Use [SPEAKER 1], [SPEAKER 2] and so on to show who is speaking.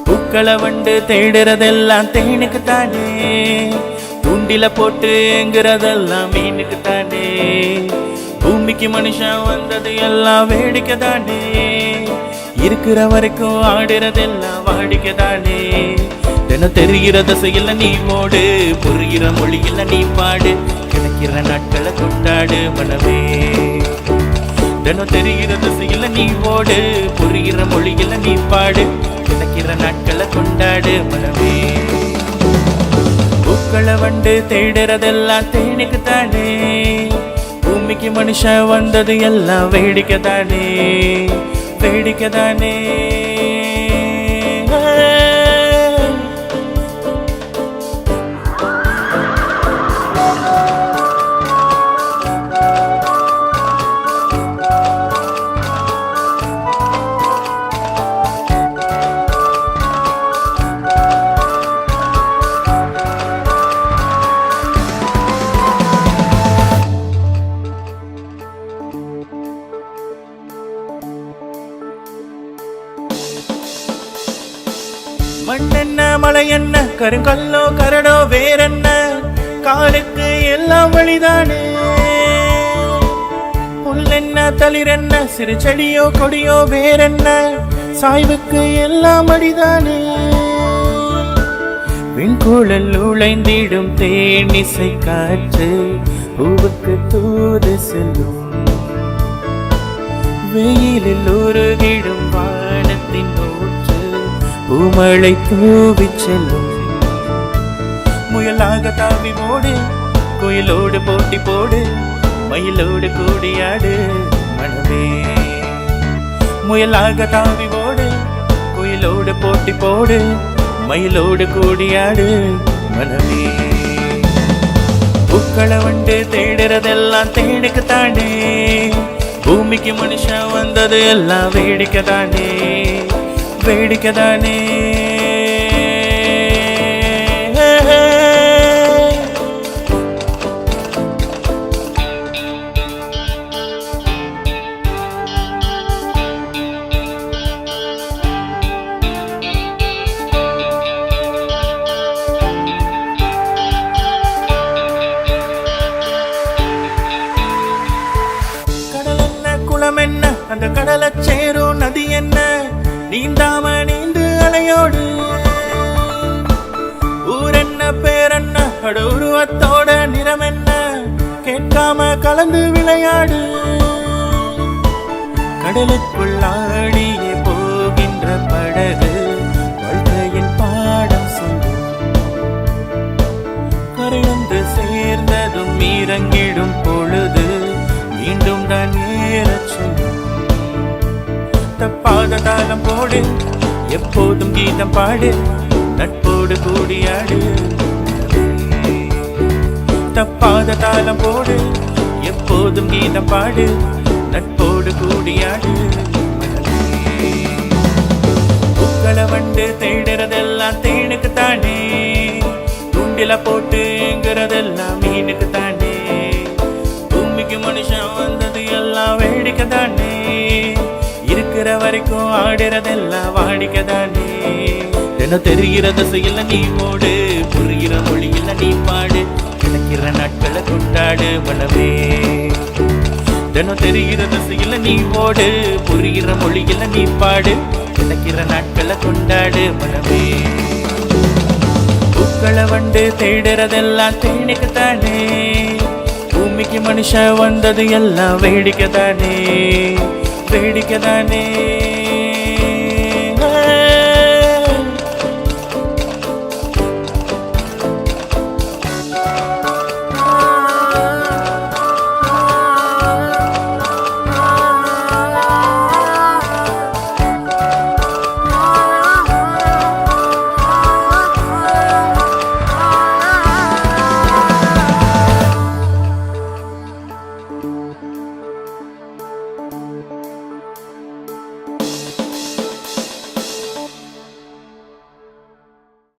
[SPEAKER 1] பூக்களை வண்டு தேடுறதெல்லாம் தேனுக்கு தானே, தூண்டில போட்டு எங்கிறதெல்லாம் மீனுக்கு தானே, பூமிக்கு மனுஷன் வந்தது எல்லாம் வேடிக்கை தானே, இருக்கிற வரைக்கும் ஆடுறதெல்லாம் வாடிக்கை தானே. தினம் தெரிகிற தசையில நீ ஓடு, புரிகிற மொழியில நீ பாடு, கிடைக்கிற நாட்களை கொண்டாடு மனமே. தினம் தெரிகிற தசையில நீ ஓடு, புரிகிற மொழியில நீ பாடு, கிடைக்கிற நாட்களை கொண்டாடு மனமே. பூக்களை வண்டு தேடுறதெல்லாம் தேனுக்கு தானே, பூமிக்கு மனுஷன் வந்தது எல்லாம் வேடிக்கை தானே, வேடிக்கை தானே. மண்ணென்ன மலை என்ன கருங்கல்லோ கரடோ வேறென்ன, காலுக்கு எல்லாம் வழிதானே. புல்லென்ன தளிரென்ன சிறு செடியோ கொடியோ வேறென்ன, சாய்வுக்கு எல்லாம் அடிதானே. விண்கூழல் உழைந்திடும் தேனிசை காற்று பூவுக்கு தூது செல்லும், வெயிலில் உருகிடும் வானத்தின் பூமழை தூவி செல்லும். முயலாக தாவி ஓடு, கோயிலோடு போட்டி போடு, மயிலோடு கூடியாடு மனமே. முயலாக தாவி ஓடு, கோயிலோடு போட்டி போடு, மயிலோடு கூடியாடு மனமே. பூக்களை வண்டு தேடுறதெல்லாம் தேனுக்கு தானே, பூமிக்கு மனுஷன் வந்தது எல்லாம் வேடிக்கை தானே, வேடிக்கை தானே. கடல் என்ன குளம் என்ன, அந்த கடலை சேரும் நதி என்ன, நீந்தாம நீந்து அலையோடு. ஊரென்ன பேரென்ன, அட உருவத்தோட நிறம் என்ன, கேட்காம கலந்து விளையாடு. கடலுக்குள்ளாடியே போகின்ற படகு வாழ்க்கையின் பாடம் சொல்லும், கரையொன்று சேர்ந்ததும் இறங்கிடும் பொழுது மீண்டும் தான் ஏறச் சொல்லும். தப்பாத தாளம் போடு, எப்போதும் கீதம் பாடு, நட்போடு கூடியாடு. தப்பாத தாளம் போடு, எப்போதும் கீதம் பாடு, நட்போடு கூடியாடு. பூக்களை வண்டு தேடுறதெல்லாம் தேனுக்கு தானே, தூண்டில போட்டு எங்கிறதெல்லாம் மீனுக்கு தானே, பூமிக்கு மனுஷன் வந்தது எல்லாம் வேடிக்கை தானே, இருக்கிற வரைக்கும் ஆடுறதெல்லாம் வாடிக்கை தானே. தினம் தெரிகிற தசையில நீ ஓடு, புரிகிற மொழியில நீ பாடு, கிடைக்கிற நாட்களை கொண்டாடு மனமே. தினம் தெரிகிற தசையில நீ ஓடு, புரிகிற மொழியில நீ பாடு, கிடைக்கிற நாட்களை கொண்டாடு மனமே. பூக்களை வண்டு தேடுறதெல்லாம் தேனுக்கு தானே, பூமிக்கு மனுஷன் வந்தது எல்லாம் வேடிக்கை தானே, வேடிக்கை தானே.